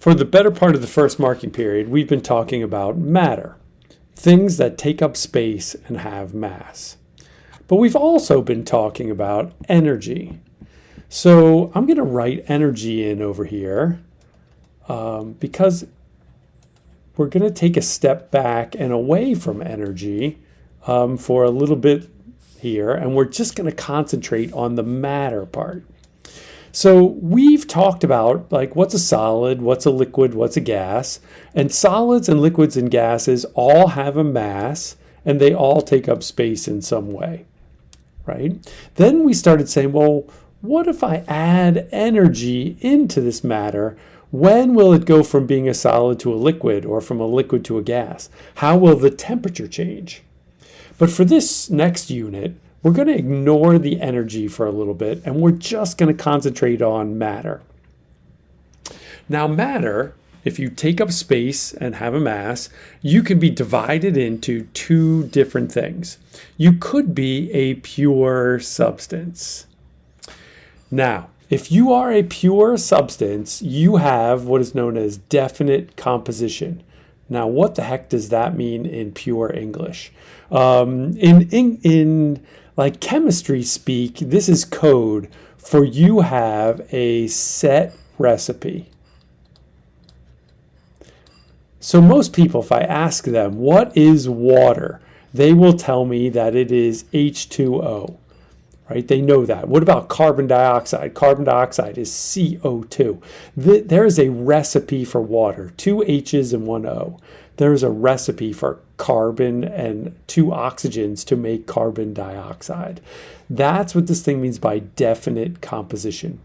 For the better part of the first marking period, we've been talking about matter, things that take up space and have mass. But we've also been talking about energy. So I'm going to write energy in over here because we're going to take a step back and away from energy for a little bit here, and we're just going to concentrate on the matter part. So we've talked about like what's a solid, what's a liquid, what's a gas, and solids and liquids and gases all have a mass and they all take up space in some way, right? Then we started saying, well, what if I add energy into this matter? When will it go from being a solid to a liquid or from a liquid to a gas? How will the temperature change? But for this next unit, we're going to ignore the energy for a little bit, and we're just going to concentrate on matter. Now, matter, if you take up space and have a mass, you can be divided into two different things. You could be a pure substance. Now, if you are a pure substance, you have what is known as definite composition. Now, what the heck does that mean in pure English? In like chemistry speak, this is code for you have a set recipe. So most people, if I ask them, what is water? They will tell me that it is H2O, right? They know that. What about carbon dioxide? Carbon dioxide is CO2. There is a recipe for water, 2 H's and 1 O. There is a recipe for carbon and 2 oxygens to make carbon dioxide. That's what this thing means by definite composition.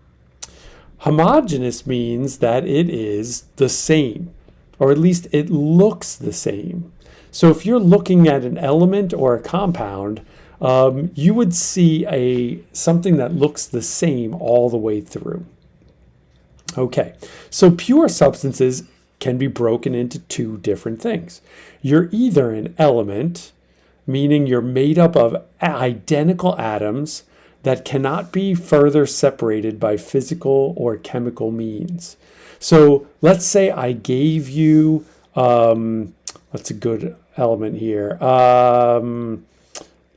Homogeneous means that it is the same, or at least it looks the same. So if you're looking at an element or a compound, you would see something that looks the same all the way through. Okay, so pure substances can be broken into two different things. You're either an element, meaning you're made up of identical atoms that cannot be further separated by physical or chemical means. So let's say I gave you, what's a good element here?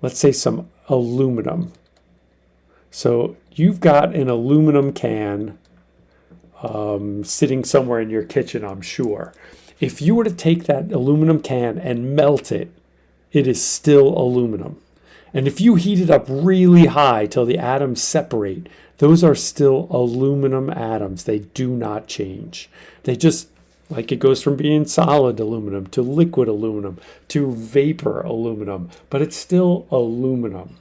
Let's say some aluminum. So you've got an aluminum can sitting somewhere in your kitchen, I'm sure. If you were to take that aluminum can and melt it, it is still aluminum. And if you heat it up really high till the atoms separate, those are still aluminum atoms. They do not change. They just, like it goes from being solid aluminum to liquid aluminum to vapor aluminum, but it's still aluminum.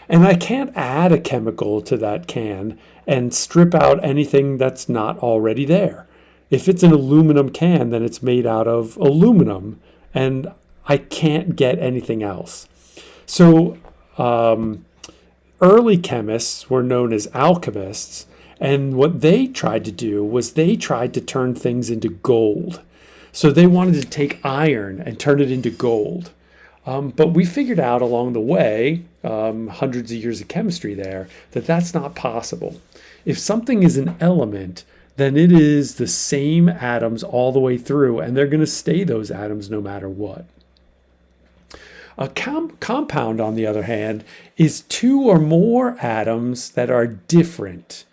And I can't add a chemical to that can and strip out anything that's not already there. If it's an aluminum can, then it's made out of aluminum, and I can't get anything else. So early chemists were known as alchemists, and what they tried to do was they tried to turn things into gold. So they wanted to take iron and turn it into gold. But we figured out along the way, hundreds of years of chemistry there, that that's not possible. If something is an element, then it is the same atoms all the way through, and they're going to stay those atoms no matter what. A compound, on the other hand, is 2 or more atoms that are different.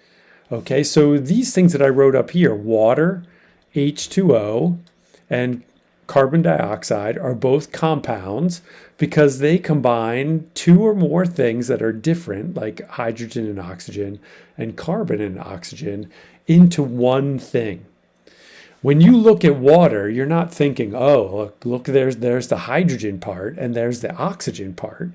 Okay, so these things that I wrote up here, water, H2O, and carbon dioxide are both compounds because they combine 2 or more things that are different, like hydrogen and oxygen and carbon and oxygen, into one thing. When you look at water, you're not thinking, oh, look, there's the hydrogen part and there's the oxygen part.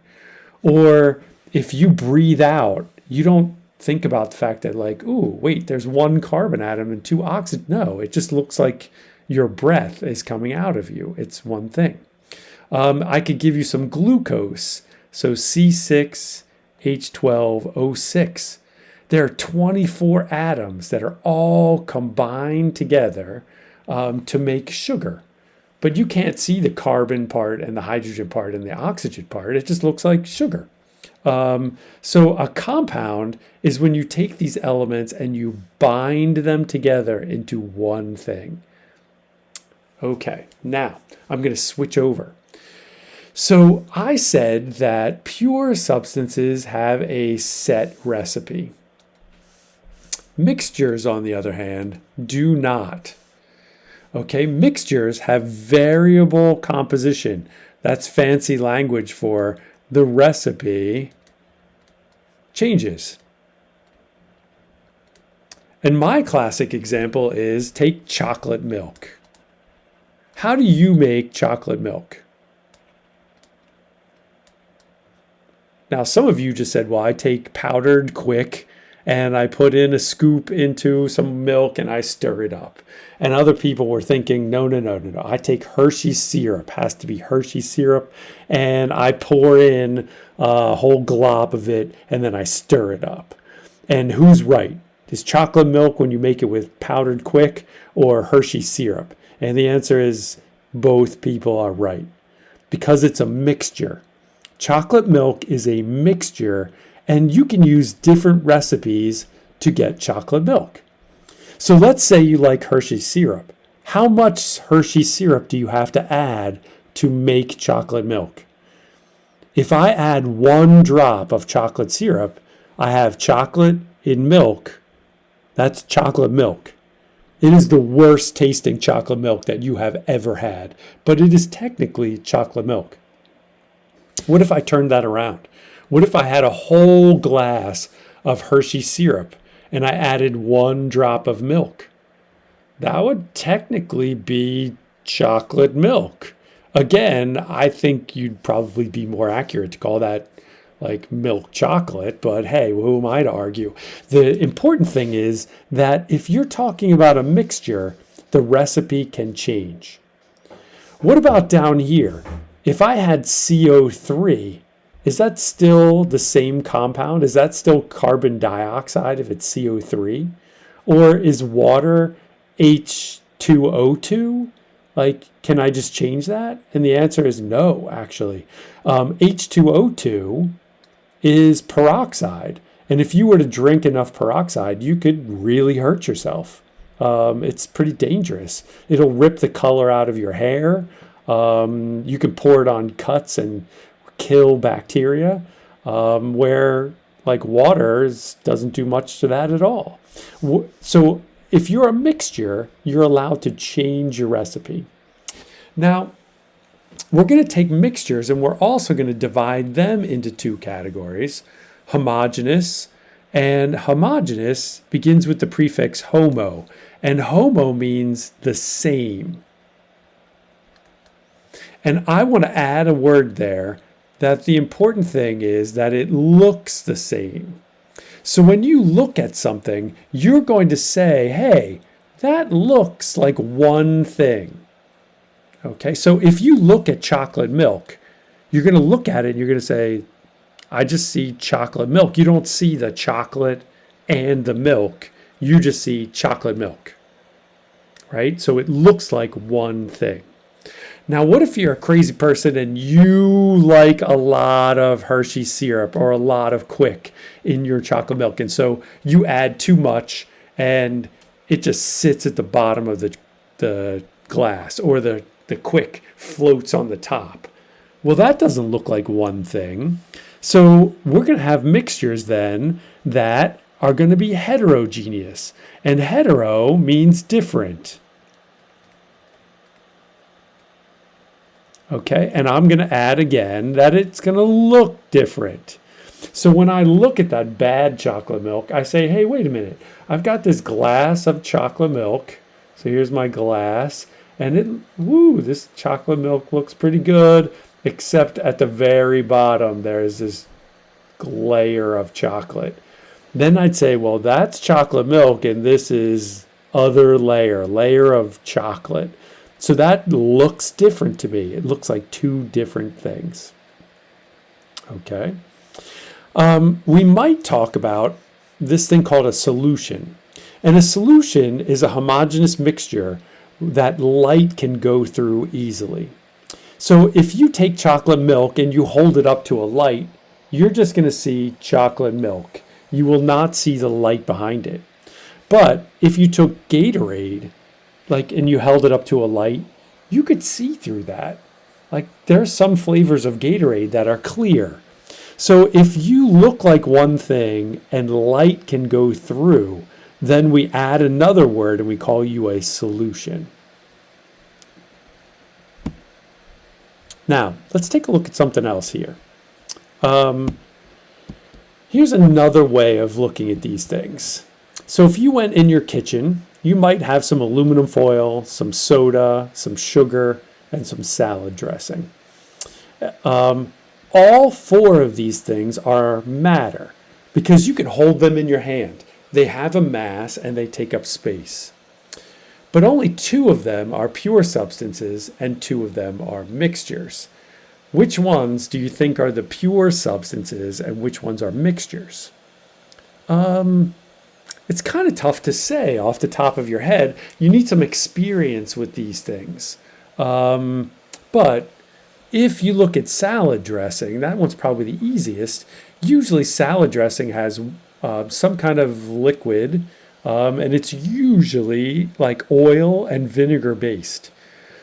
Or if you breathe out, you don't think about the fact that like, ooh, wait, there's 1 carbon atom and 2 oxygen. No, it just looks like your breath is coming out of you. It's one thing. I could give you some glucose. So C6H12O6. There are 24 atoms that are all combined together to make sugar. But you can't see the carbon part and the hydrogen part and the oxygen part. It just looks like sugar. So a compound is when you take these elements and you bind them together into one thing. Okay, now I'm going to switch over. So I said that pure substances have a set recipe. Mixtures, on the other hand, do not. Okay, mixtures have variable composition. That's fancy language for the recipe changes. And my classic example is take chocolate milk. How do you make chocolate milk? Now, some of you just said, well, I take powdered quick and I put in a scoop into some milk and I stir it up. And other people were thinking, no. I take Hershey syrup, has to be Hershey syrup, and I pour in a whole glob of it and then I stir it up. And who's right? Is chocolate milk when you make it with powdered quick or Hershey syrup? And the answer is both people are right because it's a mixture. Chocolate milk is a mixture, and you can use different recipes to get chocolate milk. So let's say you like Hershey syrup. How much Hershey syrup do you have to add to make chocolate milk? If I add 1 drop of chocolate syrup, I have chocolate in milk. That's chocolate milk. It is the worst tasting chocolate milk that you have ever had, but it is technically chocolate milk. What if I turned that around? What if I had a whole glass of Hershey syrup and I added 1 drop of milk? That would technically be chocolate milk. Again, I think you'd probably be more accurate to call that like milk chocolate, but hey, who am I to argue? The important thing is that if you're talking about a mixture, the recipe can change. What about down here? If I had CO3, is that still the same compound? Is that still carbon dioxide if it's CO3? Or is water H2O2? Like, can I just change that? And the answer is no, actually. H2O2 is peroxide. And if you were to drink enough peroxide, you could really hurt yourself. It's pretty dangerous. It'll rip the color out of your hair. You can pour it on cuts and kill bacteria, where like water doesn't do much to that at all. So if you're a mixture, you're allowed to change your recipe. Now, we're going to take mixtures and we're also going to divide them into 2 categories, homogeneous. And homogeneous begins with the prefix homo, and homo means the same. And I want to add a word there that the important thing is that it looks the same. So when you look at something, you're going to say, hey, that looks like one thing. Okay, so if you look at chocolate milk, you're going to look at it and you're going to say, I just see chocolate milk. You don't see the chocolate and the milk. You just see chocolate milk, right? So it looks like one thing. Now, what if you're a crazy person and you like a lot of Hershey syrup or a lot of Quick in your chocolate milk, and so you add too much and it just sits at the bottom of the glass, or the Quick floats on the top? Well, that doesn't look like one thing. So we're going to have mixtures then that are going to be heterogeneous, and hetero means different. Okay, and I'm going to add again that it's going to look different. So when I look at that bad chocolate milk, I say, hey, wait a minute. I've got this glass of chocolate milk. So here's my glass. And this chocolate milk looks pretty good, except at the very bottom, there's this layer of chocolate. Then I'd say, well, that's chocolate milk, and this is other layer of chocolate. So that looks different to me. It looks like 2 different things. Okay. We might talk about this thing called a solution. And a solution is a homogeneous mixture that light can go through easily. So if you take chocolate milk and you hold it up to a light, you're just going to see chocolate milk. You will not see the light behind it. But if you took Gatorade, and you held it up to a light, you could see through that. Like, there's some flavors of Gatorade that are clear. So if you look like one thing and light can go through, then we add another word and we call you a solution. Now, let's take a look at something else here. Here's another way of looking at these things. So if you went in your kitchen, you might have some aluminum foil, some soda, some sugar, and some salad dressing. All four of these things are matter because you can hold them in your hand. They have a mass and they take up space. But only two of them are pure substances and two of them are mixtures. Which ones do you think are the pure substances and which ones are mixtures? It's kind of tough to say off the top of your head. You need some experience with these things. But if you look at salad dressing, that one's probably the easiest. Usually salad dressing has some kind of liquid, and it's usually like oil and vinegar based.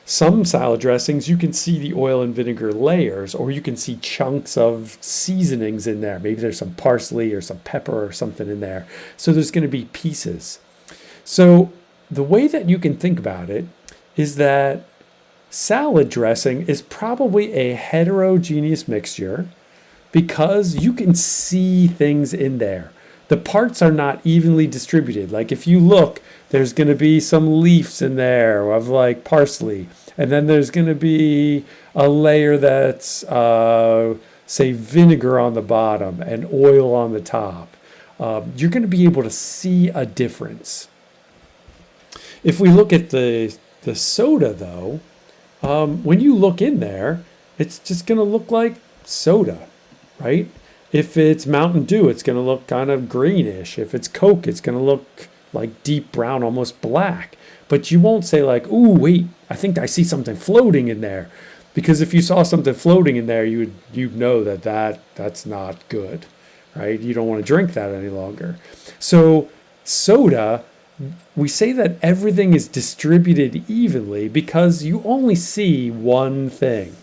Some salad dressings, you can see the oil and vinegar layers, or you can see chunks of seasonings in there. Maybe there's some parsley or some pepper or something in there. So there's going to be pieces. So the way that you can think about it is that salad dressing is probably a heterogeneous mixture because you can see things in there. The parts are not evenly distributed. Like if you look, there's going to be some leaves in there of like parsley. And then there's going to be a layer that's, say, vinegar on the bottom and oil on the top. You're going to be able to see a difference. If we look at the soda, though, when you look in there, it's just going to look like soda, right? If it's Mountain Dew, it's going to look kind of greenish. If it's Coke, it's going to look like deep brown, almost black. But you won't say like, ooh, wait, I think I see something floating in there. Because if you saw something floating in there, you'd know that's not good, right? You don't want to drink that any longer. So soda, we say that everything is distributed evenly because you only see one thing.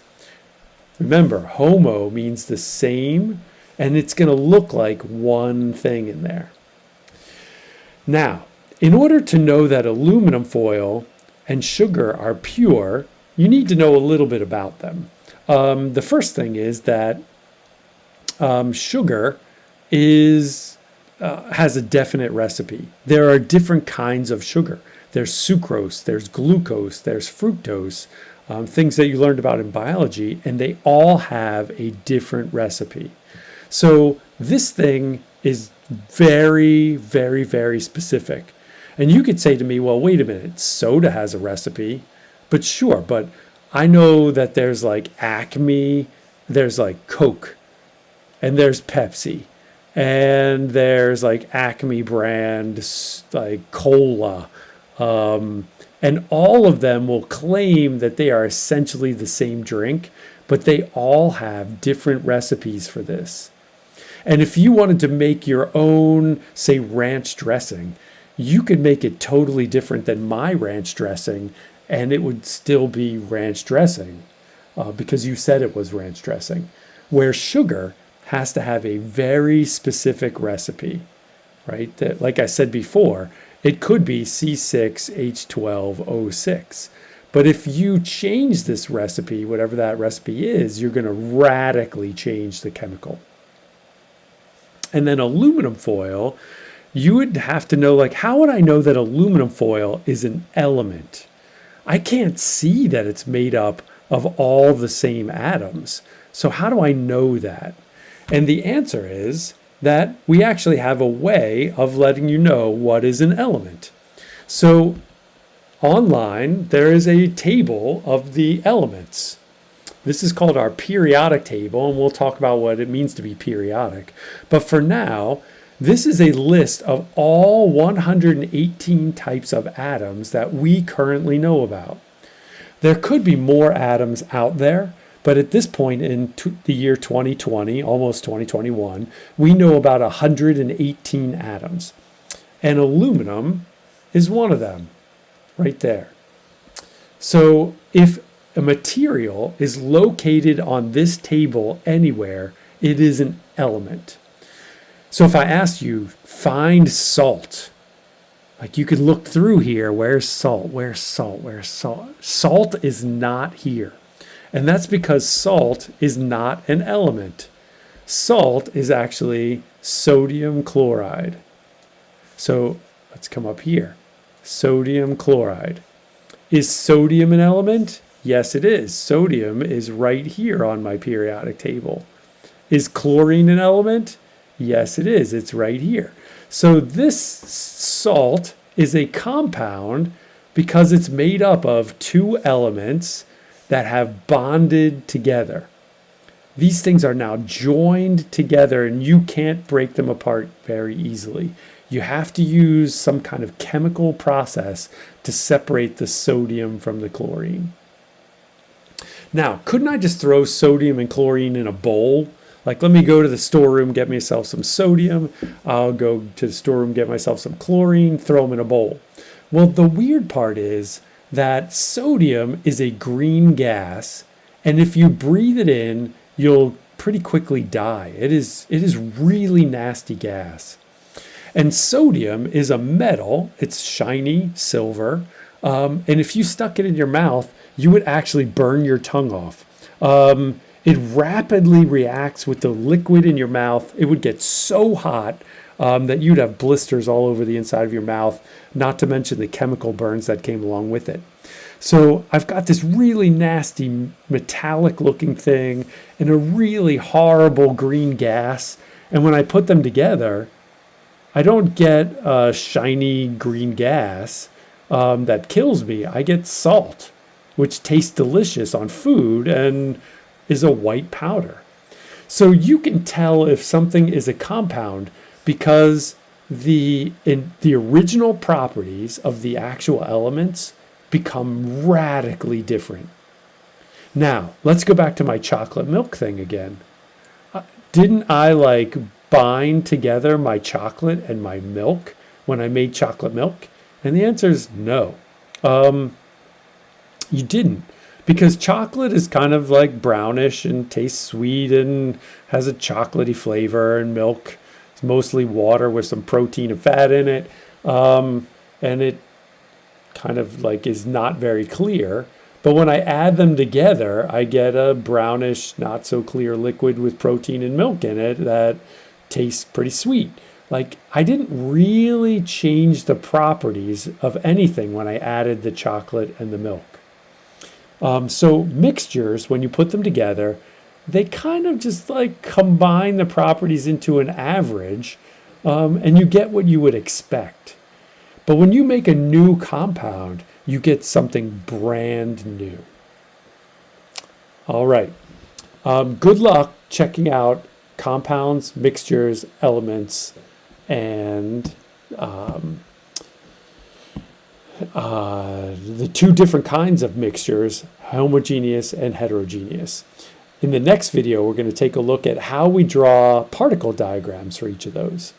Remember, homo means the same, and it's going to look like one thing in there. Now, in order to know that aluminum foil and sugar are pure, you need to know a little bit about them. The first thing is that sugar has a definite recipe. There are different kinds of sugar. There's sucrose, there's glucose, there's fructose, things that you learned about in biology, and they all have a different recipe. So this thing is very, very, very specific. And you could say to me, well, wait a minute, soda has a recipe. But sure, but I know that there's like Acme, there's like Coke, and there's Pepsi, and there's like Acme brand, like cola. And all of them will claim that they are essentially the same drink, but they all have different recipes for this. And if you wanted to make your own, say, ranch dressing, you could make it totally different than my ranch dressing, and it would still be ranch dressing because you said it was ranch dressing. Where sugar has to have a very specific recipe, right? That, like I said before, it could be C6H12O6. But if you change this recipe, whatever that recipe is, you're going to radically change the chemical. And then aluminum foil, you would have to know, like, how would I know that aluminum foil is an element? I can't see that it's made up of all the same atoms. So how do I know that? And the answer is that we actually have a way of letting you know what is an element. So online, there is a table of the elements. This is called our periodic table, and we'll talk about what it means to be periodic. But for now, this is a list of all 118 types of atoms that we currently know about. There could be more atoms out there, But at this point in the year 2020, almost 2021, we know about 118 atoms. And aluminum is one of them, right there. So if a material is located on this table anywhere, it is an element. So if I asked you, find salt, like you could look through here, where's salt, where's salt, where's salt? Salt is not here. And that's because salt is not an element. Salt is actually sodium chloride. So let's come up here. Sodium chloride. Is sodium an element? Yes, it is. Sodium is right here on my periodic table. Is chlorine an element? Yes, it is. It's right here. So this salt is a compound because it's made up of two elements that have bonded together. These things are now joined together and you can't break them apart very easily. You have to use some kind of chemical process to separate the sodium from the chlorine. Now, couldn't I just throw sodium and chlorine in a bowl? Like, let me go to the storeroom, get myself some sodium. I'll go to the storeroom, get myself some chlorine, throw them in a bowl. Well, the weird part is that sodium is a green gas, and if you breathe it in, you'll pretty quickly die. It is really nasty gas. And sodium is a metal. It's shiny silver. And if you stuck it in your mouth, you would actually burn your tongue off. It rapidly reacts with the liquid in your mouth. It would get so hot that you'd have blisters all over the inside of your mouth, not to mention the chemical burns that came along with it. So I've got this really nasty metallic looking thing and a really horrible green gas. And when I put them together, I don't get a shiny green gas that kills me. I get salt, which tastes delicious on food and is a white powder. So you can tell if something is a compound because the original properties of the actual elements become radically different. Now, let's go back to my chocolate milk thing again. Didn't I bind together my chocolate and my milk when I made chocolate milk? And the answer is no. You didn't. Because chocolate is kind of like brownish and tastes sweet and has a chocolatey flavor, and milk is mostly water with some protein and fat in it. And it kind of is not very clear. But when I add them together, I get a brownish, not so clear liquid with protein and milk in it that tastes pretty sweet. I didn't really change the properties of anything when I added the chocolate and the milk. So mixtures, when you put them together, they kind of just combine the properties into an average, and you get what you would expect. But when you make a new compound, you get something brand new. All right. Good luck checking out compounds, mixtures, elements, and the two different kinds of mixtures, homogeneous and heterogeneous. In the next video, we're going to take a look at how we draw particle diagrams for each of those.